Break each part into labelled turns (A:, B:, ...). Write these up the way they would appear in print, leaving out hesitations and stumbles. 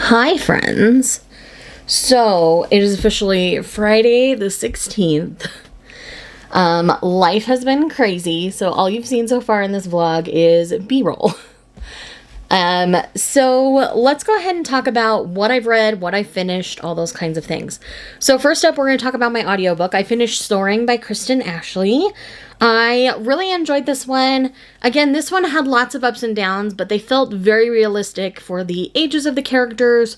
A: Hi, friends. So, it is officially Friday the 16th. Life has been crazy, so all you've seen so far in this vlog is B-roll. So let's go ahead and talk about what I've read, what I finished, all those kinds of things. So first up, we're going to talk about my audiobook. I finished Soaring by Kristen Ashley. I really enjoyed this one. Again, this one had lots of ups and downs, but they felt very realistic for the ages of the characters,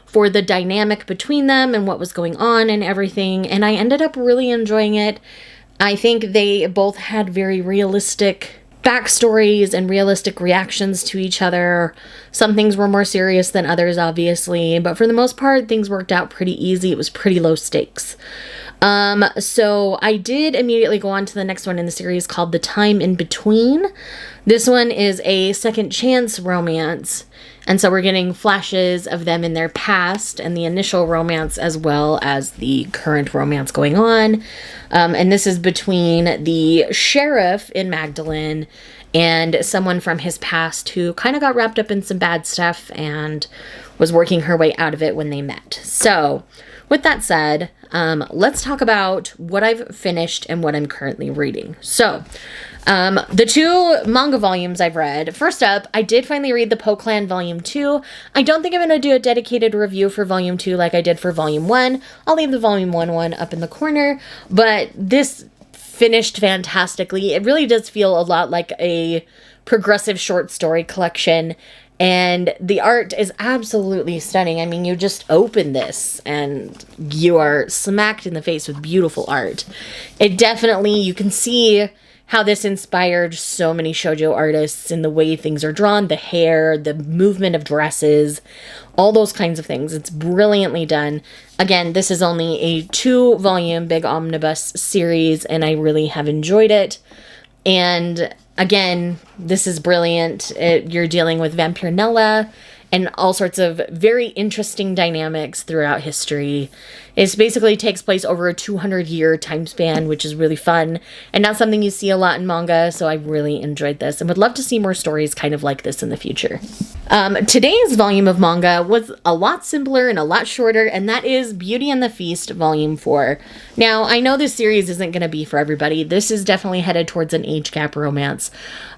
A: for the dynamic between them and what was going on and everything. And I ended up really enjoying it. I think they both had very realistic backstories and realistic reactions to each other. Some things were more serious than others, obviously, but for the most part, things worked out pretty easy. It was pretty low stakes. So I did immediately go on to the next one in the series called The Time in Between. This one is a second chance romance. And so we're getting flashes of them in their past and the initial romance as well as the current romance going on. And this is between the sheriff in Magdalene and someone from his past who kind of got wrapped up in some bad stuff and was working her way out of it when they met. So with that said, let's talk about what I've finished and what I'm currently reading. So the two manga volumes I've read. First up, I did finally read the Po Clan Volume 2. I don't think I'm going to do a dedicated review for Volume 2 like I did for Volume 1. I'll leave the Volume 1 one up in the corner, but this finished fantastically. It really does feel a lot like a progressive short story collection, and the art is absolutely stunning. I mean, you just open this and you are smacked in the face with beautiful art. It definitely, you can see how this inspired so many shoujo artists in the way things are drawn, the hair, the movement of dresses, all those kinds of things. It's brilliantly done. Again, this is only a 2-volume big omnibus series, and I really have enjoyed it. And again, this is brilliant. You're dealing with Vampirella and all sorts of very interesting dynamics throughout history. It basically takes place over a 200-year time span, which is really fun and not something you see a lot in manga, so I really enjoyed this and would love to see more stories kind of like this in the future. Today's volume of manga was a lot simpler and a lot shorter, and that is Beauty and the Feast Volume 4. Now, I know this series isn't going to be for everybody. This is definitely headed towards an age gap romance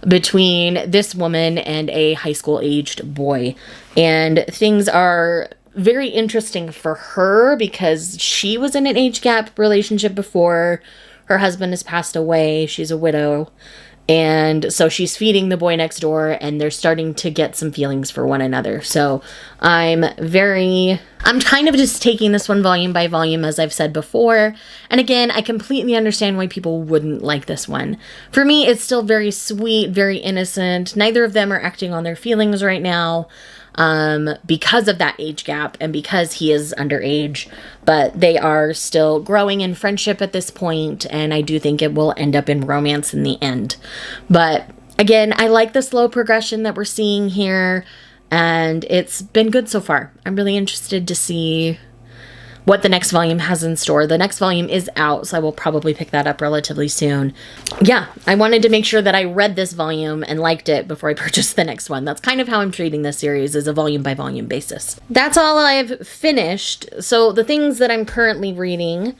A: between this woman and a high school-aged boy. And things are very interesting for her because she was in an age gap relationship before. Her husband has passed away. She's a widow. And so she's feeding the boy next door, and they're starting to get some feelings for one another. So I'm kind of just taking this one volume by volume, as I've said before. And again, I completely understand why people wouldn't like this one. For me, it's still very sweet, very innocent. Neither of them are acting on their feelings right now, because of that age gap and because he is underage, but they are still growing in friendship at this point, and I do think it will end up in romance in the end. But again, I like the slow progression that we're seeing here, and it's been good so far. I'm really interested to see what the next volume has in store. The next volume is out, so I will probably pick that up relatively soon. Yeah, I wanted to make sure that I read this volume and liked it before I purchased the next one. That's kind of how I'm treating this series, is a volume by volume basis. That's all I've finished. So the things that I'm currently reading,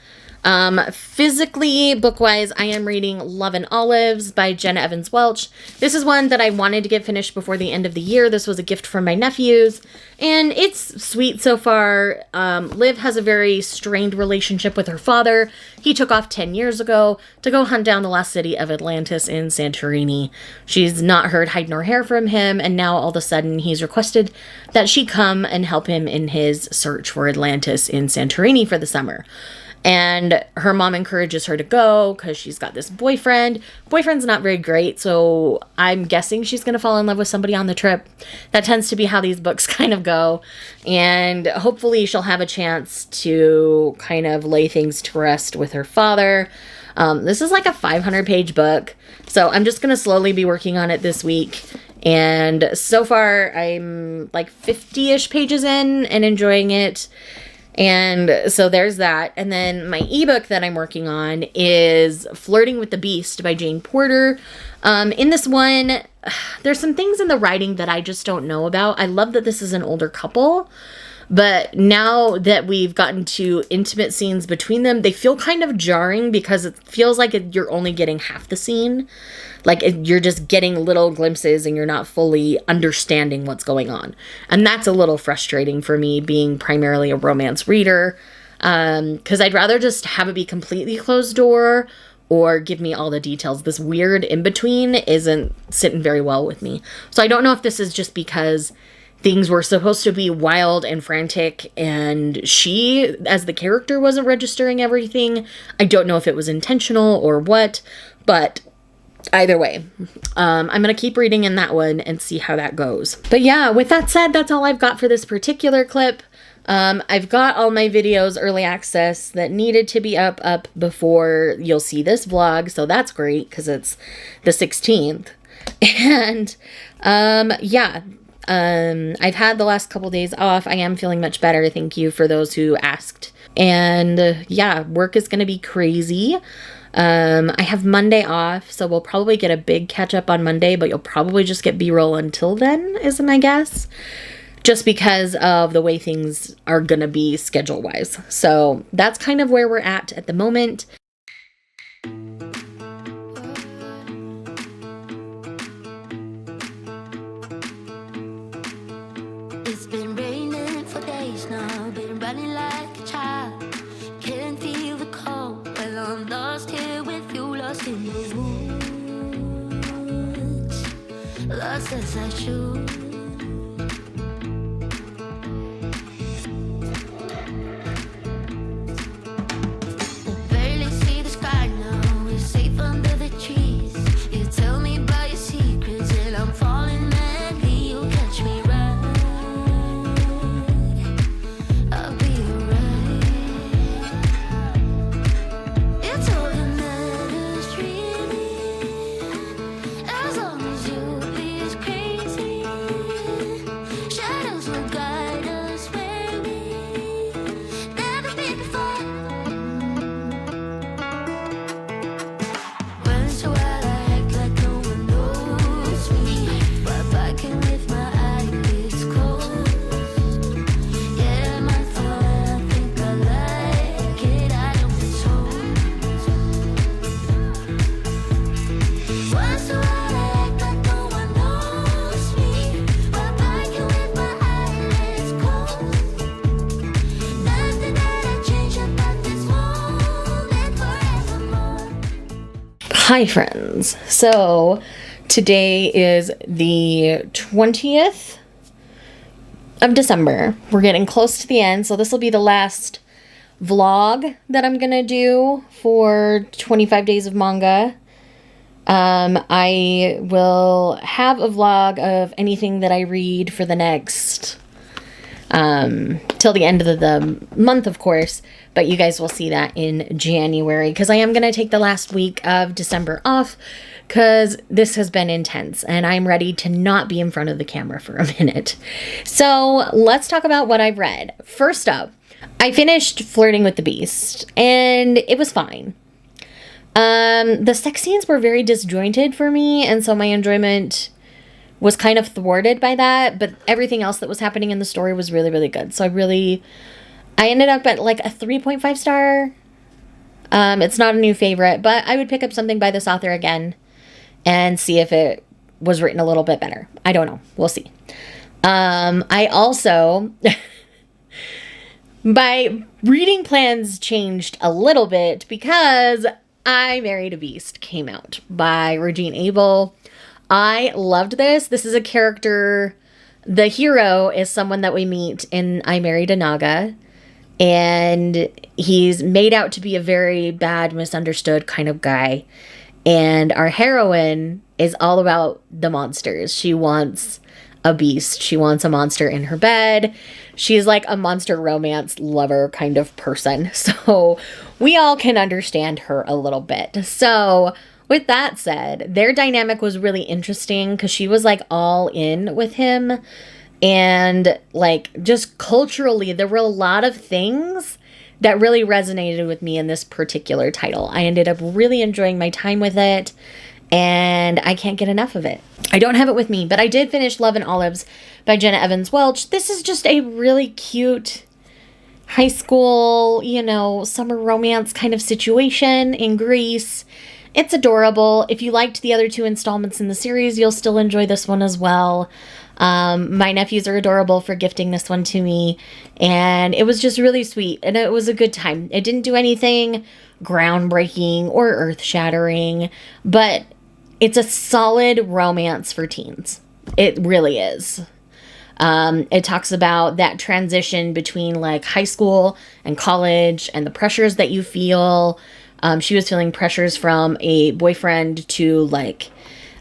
A: physically, book-wise, I am reading Love and Olives by Jenna Evans Welch. This is one that I wanted to get finished before the end of the year. This was a gift from my nephews, and it's sweet so far. Liv has a very strained relationship with her father. He took off 10 years ago to go hunt down the lost city of Atlantis in Santorini. She's not heard hide nor hair from him, and now all of a sudden he's requested that she come and help him in his search for Atlantis in Santorini for the summer. And her mom encourages her to go because she's got this boyfriend. Boyfriend's not very great, so I'm guessing she's going to fall in love with somebody on the trip. That tends to be how these books kind of go. And hopefully she'll have a chance to kind of lay things to rest with her father. This is like a 500-page book, so I'm just going to slowly be working on it this week. And so far, I'm like 50-ish pages in and enjoying it. And so there's that. And then my ebook that I'm working on is Flirting with the Beast by Jane Porter. In this one, there's some things in the writing that I just don't know about. I love that this is an older couple. But now that we've gotten to intimate scenes between them, they feel kind of jarring because it feels like you're only getting half the scene. Like you're just getting little glimpses and you're not fully understanding what's going on. And that's a little frustrating for me, being primarily a romance reader. Because I'd rather just have it be completely closed door or give me all the details. This weird in-between isn't sitting very well with me. So I don't know if this is just because things were supposed to be wild and frantic and she, as the character, wasn't registering everything. I don't know if it was intentional or what, but either way, I'm going to keep reading in that one and see how that goes. But yeah, with that said, that's all I've got for this particular clip. I've got all my videos early access that needed to be up before you'll see this vlog, so that's great because it's the 16th. And yeah, I've had the last couple days off. I am feeling much better. Thank you for those who asked. And yeah, work is going to be crazy. I have Monday off, so we'll probably get a big catch up on Monday, but you'll probably just get B-roll until then, is my guess. Just because of the way things are going to be schedule-wise. So that's kind of where we're at the moment.
B: It's been raining for days now, been running like a child. Can't feel the cold, well I'm lost here with you, lost in the woods. Lost as I should.
A: Hi friends, so today is the 20th of December. We're getting close to the end, so this will be the last vlog that I'm gonna do for 25 days of manga. I will have a vlog of anything that I read for the next till the end of the month, of course, but you guys will see that in January because I am going to take the last week of December off because this has been intense and I'm ready to not be in front of the camera for a minute. So let's talk about what I've read. First up, I finished Flirting with the Beast and it was fine. The sex scenes were very disjointed for me, and so my enjoyment was kind of thwarted by that, but everything else that was happening in the story was really, really good. So I ended up at like a 3.5 star. It's not a new favorite, but I would pick up something by this author again and see if it was written a little bit better. I don't know. We'll see. I also, my reading plans changed a little bit because I Married a Beast came out by Regine Abel. I loved this. This is a character, the hero is someone that we meet in I Married a Naga, and he's made out to be a very bad, misunderstood kind of guy. And our heroine is all about the monsters. She wants a beast. She wants a monster in her bed. She's like a monster romance lover kind of person. So we all can understand her a little bit. So with that said, their dynamic was really interesting because she was like all in with him. And like just culturally, there were a lot of things that really resonated with me in this particular title. I ended up really enjoying my time with it. and I can't get enough of it. I don't have it with me, but I did finish Love and Olives by Jenna Evans Welch. This is just a really cute high school, you know, summer romance kind of situation in Greece. It's adorable. If you liked the other 2 installments in the series, you'll still enjoy this one as well. My nephews are adorable for gifting this one to me, and it was just really sweet, and it was a good time. It didn't do anything groundbreaking or earth-shattering, but it's a solid romance for teens. It really is. It talks about that transition between like high school and college and the pressures that you feel. She was feeling pressures from a boyfriend to like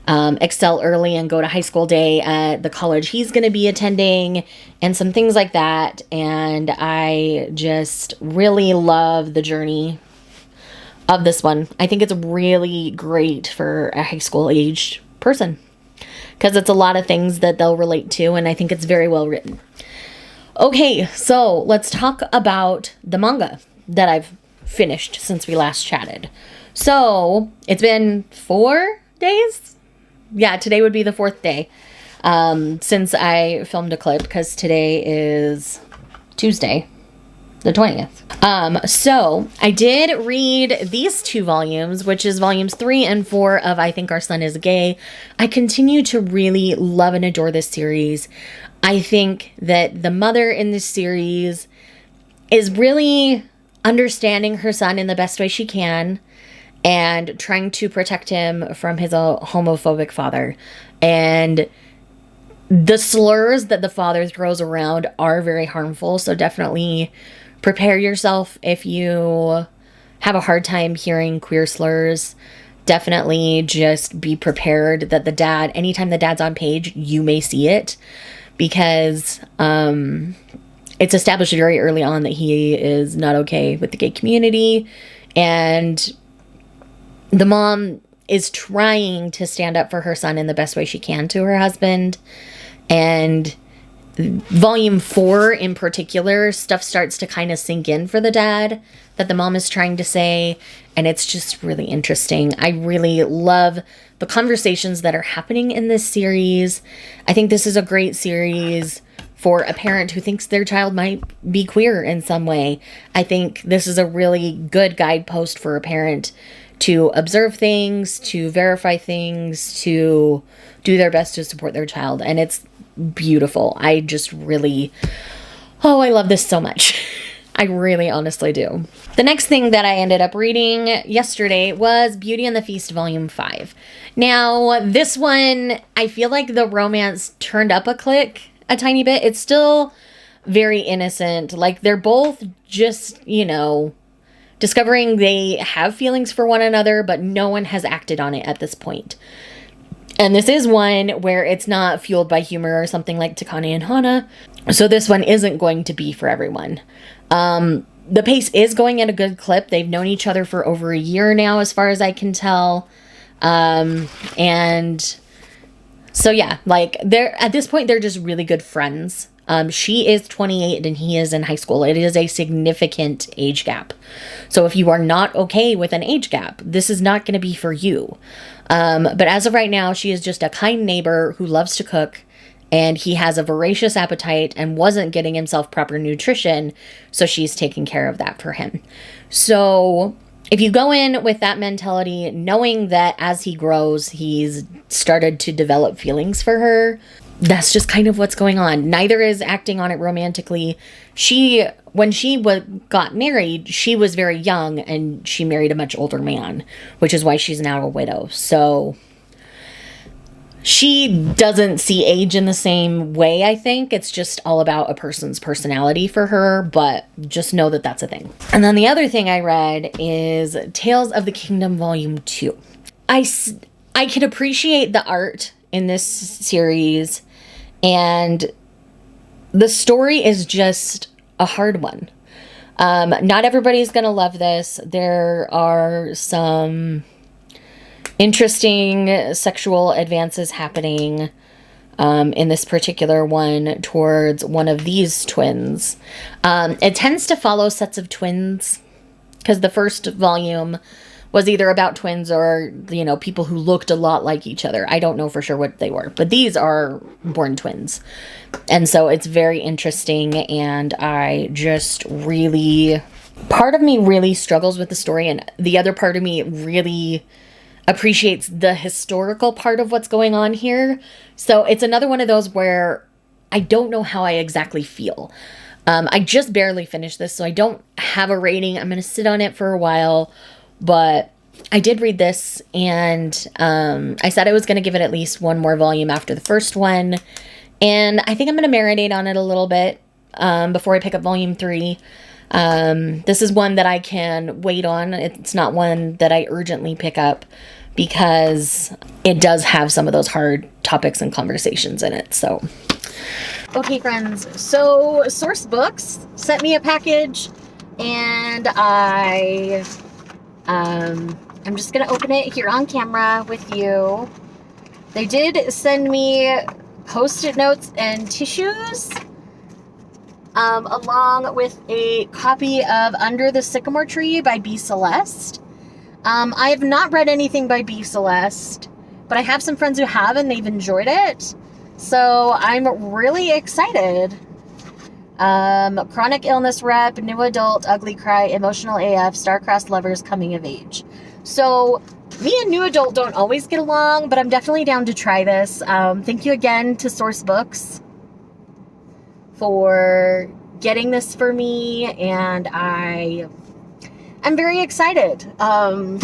A: excel early and go to high school day at the college he's going to be attending and some things like that. And I just really love the journey of this one. I think it's really great for a high school aged person because it's a lot of things that they'll relate to, and I think it's very well written. Okay, so let's talk about the manga that I've finished since we last chatted. So it's been 4 days. Yeah, today would be the 4th day since I filmed a clip, because today is Tuesday, the 20th. So I did read these 2 volumes, which is volumes 3 and 4 of I Think Our Son is Gay. I continue to really love and adore this series. I think that the mother in this series is really understanding her son in the best way she can and trying to protect him from his homophobic father. And the slurs that the father throws around are very harmful, so definitely prepare yourself if you have a hard time hearing queer slurs. Definitely just be prepared that the dad, anytime the dad's on page, you may see it, because it's established very early on that he is not okay with the gay community, and the mom is trying to stand up for her son in the best way she can to her husband. And volume 4 in particular, stuff starts to kind of sink in for the dad that the mom is trying to say, and it's just really interesting. I really love the conversations that are happening in this series. I think this is a great series for a parent who thinks their child might be queer in some way. I think this is a really good guidepost for a parent to observe things, to verify things, to do their best to support their child. And it's beautiful. I just really, I love this so much. I really honestly do. The next thing that I ended up reading yesterday was Beauty and the Feast Volume 5. Now, this one, I feel like the romance turned up a click a tiny bit. It's still very innocent. Like, they're both just, discovering they have feelings for one another, but no one has acted on it at this point. And this is one where it's not fueled by humor or something like Takane and Hana. So this one isn't going to be for everyone. The pace is going at a good clip. They've known each other for over a year now, as far as I can tell. And so yeah, like at this point, they're just really good friends. She is 28 and he is in high school. It is a significant age gap. So if you are not okay with an age gap, this is not going to be for you. But as of right now, she is just a kind neighbor who loves to cook, and he has a voracious appetite and wasn't getting himself proper nutrition. So she's taking care of that for him. So if you go in with that mentality, knowing that as he grows, he's started to develop feelings for her, that's just kind of what's going on. Neither is acting on it romantically. When she got married, she was very young and she married a much older man, which is why she's now a widow. So she doesn't see age in the same way, I think. It's just all about a person's personality for her, but just know that that's a thing. And then the other thing I read is Tales of the Kingdom Volume 2. I can appreciate the art in this series, and the story is just a hard one. Not everybody's gonna love this. There are some interesting sexual advances happening in this particular one towards one of these twins. It tends to follow sets of twins, because the first volume was either about twins or, you know, people who looked a lot like each other. I don't know for sure what they were, but these are born twins. And so it's very interesting, and I just really, part of me really struggles with the story, and the other part of me really appreciates the historical part of what's going on here. So it's another one of those where I don't know how I exactly feel. I just barely finished this, so I don't have a rating. I'm going to sit on it for a while, but I did read this, and I said I was going to give it at least one more volume after the first one, and I think I'm going to marinate on it a little bit before I pick up volume 3. This is one that I can wait on. It's not one that I urgently pick up because it does have some of those hard topics and conversations in it. So, okay, friends. So Source Books sent me a package, and I'm just gonna open it here on camera with you. They did send me Post-it notes and tissues, along with a copy of Under the Sycamore Tree by B. Celeste. I have not read anything by B. Celeste, but I have some friends who have, and they've enjoyed it. So I'm really excited. Chronic illness rep, new adult, ugly cry, emotional AF, star-crossed lovers, coming of age. So me and new adult don't always get along, but I'm definitely down to try this. Thank you again to Source Books for getting this for me, and I'm very excited. I'm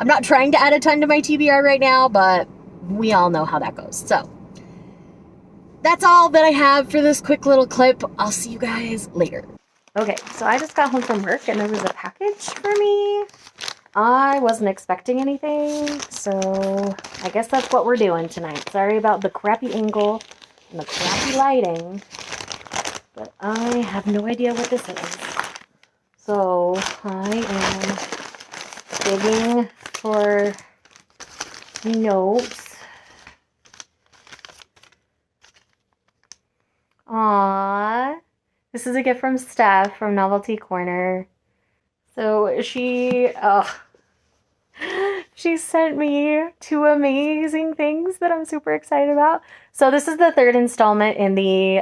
A: not trying to add a ton to my TBR right now, but we all know how that goes. So that's all that I have for this quick little clip. I'll see you guys later. Okay, so I just got home from work, and there was a package for me. I wasn't expecting anything, so I guess that's what we're doing tonight. Sorry about the crappy angle and the crappy lighting, but I have no idea what this is. So I am digging for notes. Aww. This is a gift from Steph from Novelty Corner. So she sent me 2 amazing things that I'm super excited about. So this is the 3rd installment in the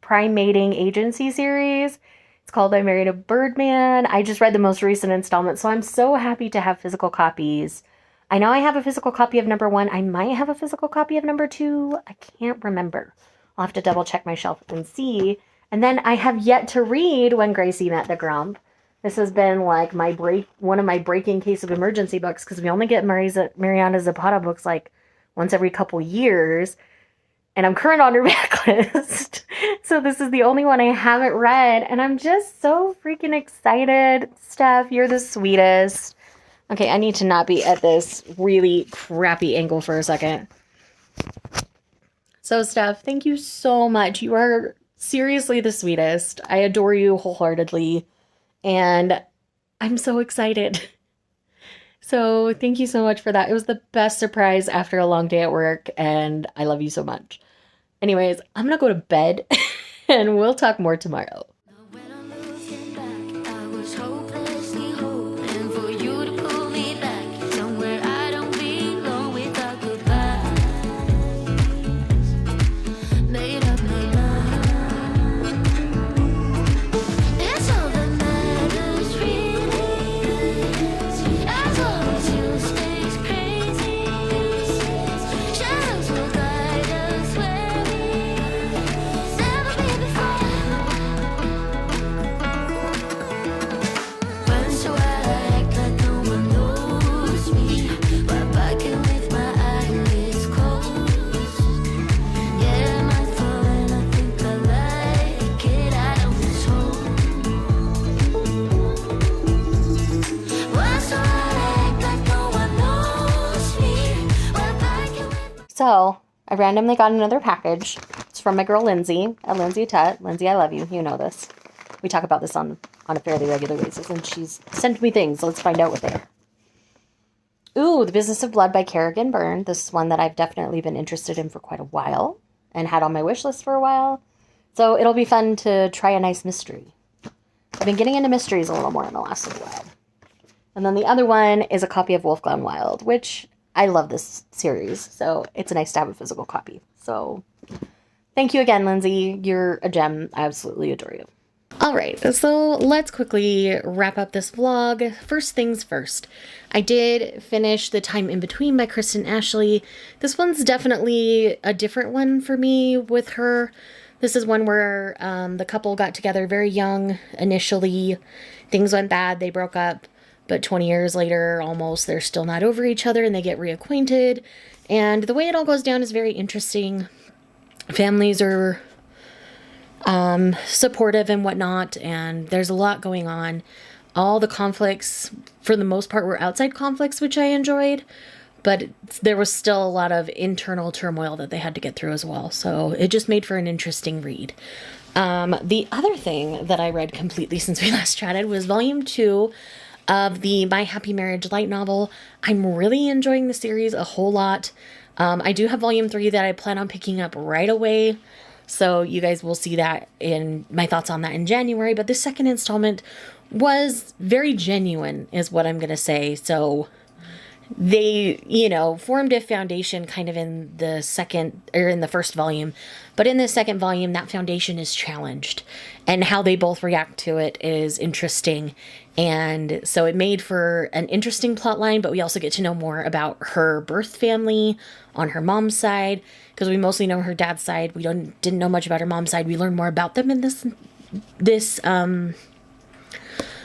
A: Prime Mating Agency series. It's called I Married a Birdman. I just read the most recent installment, so I'm so happy to have physical copies. I know I have a physical copy of number 1. I might have a physical copy of number 2. I can't remember. I'll have to double check my shelf and see. And then I have yet to read When Gracie Met the Grump. This has been like one of my breaking case of emergency books, because we only get Mariana Zapata books like once every couple years. And I'm current on her backlist. So this is the only one I haven't read. And I'm just so freaking excited. Steph, you're the sweetest. Okay, I need to not be at this really crappy angle for a second. So Steph, thank you so much. You are seriously the sweetest. I adore you wholeheartedly. And I'm so excited. So thank you so much for that. It was the best surprise after a long day at work, and I love you so much. Anyways, I'm going to go to bed, and we'll talk more tomorrow.
B: When I'm looking back, I was hopelessly hoping for you to pull me back somewhere I don't belong without goodbyes. Made up my mind. It's all that matters, really. As long as you stays crazy, shadows will guide us where we've never been before. Run so I act like no one knows me, while backing with my eyelids closed. Yeah, my fault, and I think I like it. I don't miss home. Run so I act like no one knows me, while backing with.
A: So I randomly got another package. It's from my girl Lindsay at Lindsay Tut. Lindsay, I love you. You know this. We talk about this on a fairly regular basis, and she's sent me things. So let's find out what they are. Ooh, The Business of Blood by Kerrigan Byrne. This is one that I've definitely been interested in for quite a while and had on my wish list for a while. So it'll be fun to try a nice mystery. I've been getting into mysteries a little more in the last little while. And then the other one is a copy of Wolf Gone Wild, which I love this series. So it's nice to have a physical copy. So thank you again, Lindsay. You're a gem. I absolutely adore you. All right, so let's quickly wrap up this vlog. First things first, I did finish The Time in Between by Kristen Ashley. This one's definitely a different one for me with her. This is one where the couple got together very young initially. Things went bad, they broke up, but 20 years later, almost, they're still not over each other and they get reacquainted. And the way it all goes down is very interesting. Families are supportive and whatnot, and there's a lot going on. All the conflicts, for the most part, were outside conflicts, which I enjoyed, but there was still a lot of internal turmoil that they had to get through as well. So it just made for an interesting read. The other thing that I read completely since we last chatted was volume 2 of the My Happy Marriage light novel. I'm really enjoying the series a whole lot. I do have volume 3 that I plan on picking up right away. So you guys will see that in my thoughts on that in January. But the second installment was very genuine, is what I'm going to say. So they, formed a foundation kind of in the first volume. But in the second volume, that foundation is challenged. And how they both react to it is interesting. And so it made for an interesting plot line, but we also get to know more about her birth family on her mom's side, because we mostly know her dad's side. We didn't know much about her mom's side. We learned more about them in this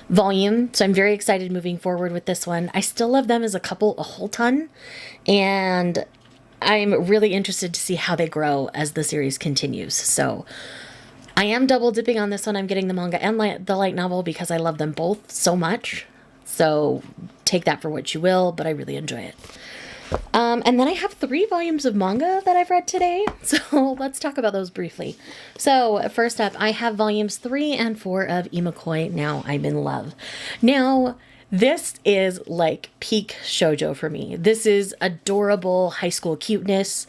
A: volume. So I'm very excited moving forward with this one. I still love them as a couple a whole ton, and I'm really interested to see how they grow as the series continues. So I am double dipping on this one. I'm getting the manga and the light novel because I love them both so much. So take that for what you will, but I really enjoy it. And then I have 3 volumes of manga that I've read today. So let's talk about those briefly. So first up, I have volumes 3 and 4 of Imakoi, Now I'm in Love. Now, this is like peak shoujo for me. This is adorable high school cuteness.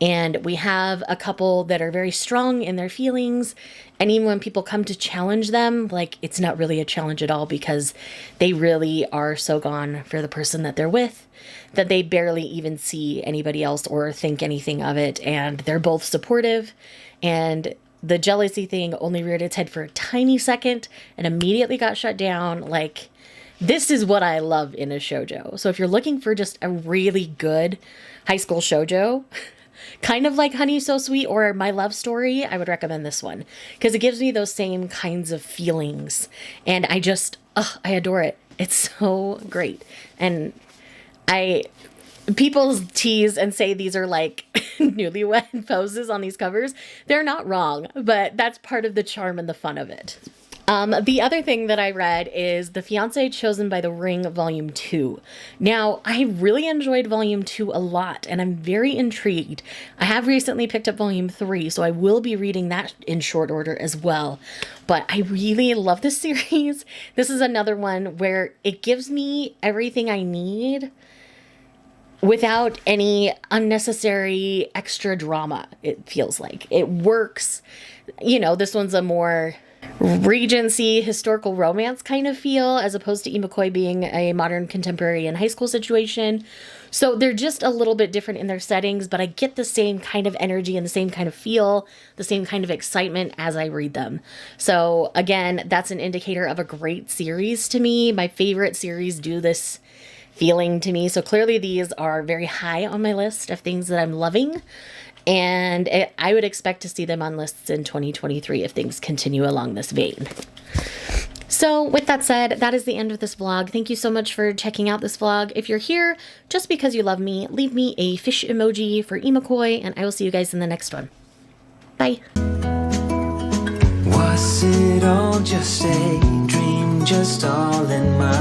A: And we have a couple that are very strong in their feelings. And even when people come to challenge them, like, it's not really a challenge at all, because they really are so gone for the person that they're with that they barely even see anybody else or think anything of it. And they're both supportive. And the jealousy thing only reared its head for a tiny second and immediately got shut down. Like, this is what I love in a shoujo. So if you're looking for just a really good high school shoujo, kind of like Honey So Sweet or My Love Story, I would recommend this one, because it gives me those same kinds of feelings. And I adore it. It's so great. And people tease and say these are like newlywed poses on these covers. They're not wrong, but that's part of the charm and the fun of it. The other thing that I read is The Fiancé Chosen by the Ring, Volume 2. Now, I really enjoyed Volume 2 a lot, and I'm very intrigued. I have recently picked up Volume 3, so I will be reading that in short order as well. But I really love this series. This is another one where it gives me everything I need without any unnecessary extra drama, it feels like. It works. This one's a more Regency historical romance kind of feel, as opposed to Imakoi being a modern contemporary and high school situation. So they're just a little bit different in their settings, but I get the same kind of energy and the same kind of feel, the same kind of excitement as I read them. So again, that's an indicator of a great series to me. My favorite series do this feeling to me. So clearly these are very high on my list of things that I'm loving. And I would expect to see them on lists in 2023 if things continue along this vein. So with that said, that is the end of this vlog. Thank you so much for checking out this vlog. If you're here just because you love me, leave me a fish emoji for Imakoi, and I will see you guys in the next one. Bye.
C: Was it all just a dream, just all in my